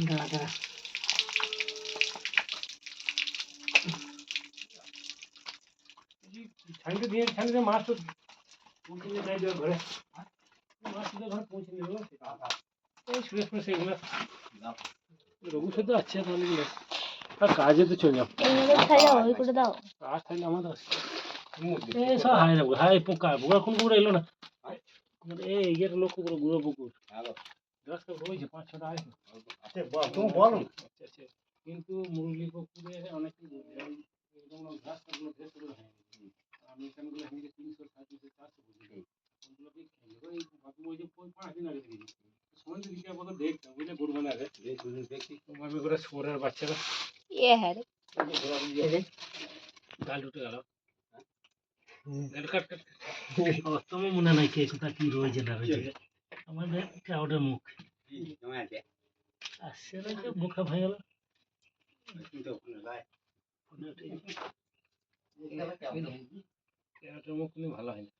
দাঁড়া দাঁড়া ছাড়িতে দিয়ে ছাড়িতে মাছ তো পৌঁছে নিয়ে যাই দেওয়ার ঘরে মাছ তো ঘরে পৌঁছে নিয়ে দেবো এই সুরেশ করে সেগুলো রঘু সে তো আছে তাহলে গেলে আর কাজে তো চলে যাও কাজ থাকলে আমাদের এই সব হাই যাবো হাই পোকা পোকা কোন কুকুর এলো না এই ইয়ের লোক কুকুর গুঁড়ো পুকুর দশটা হয়েছে 5-6টা আছে তুমি বলো কিন্তু মুরগি পুকুরে অনেক ঘাস কাটলো আমি এখানগুলো ভেঙে 300-400 বুঝি ওগুলোকে খেয়ে ওই বাবু ওই যে 5 দিন আগে থেকে সময় তো দিকে আপাতত দেখতাম বুঝলে গরু মানে আগে দেখি আমি করে শোরের বাচ্চারা হ্যাঁ রে গাল উঠে গেল কাট কাট তোমার মনে নাই কে কোথা কি রয়েছে না রয়েছে আমাদের কাউডের মুখ আসছে না যে মুখে ভেঙে গেল ক্যারেটের মুখ কিন্তু ভালো হয় না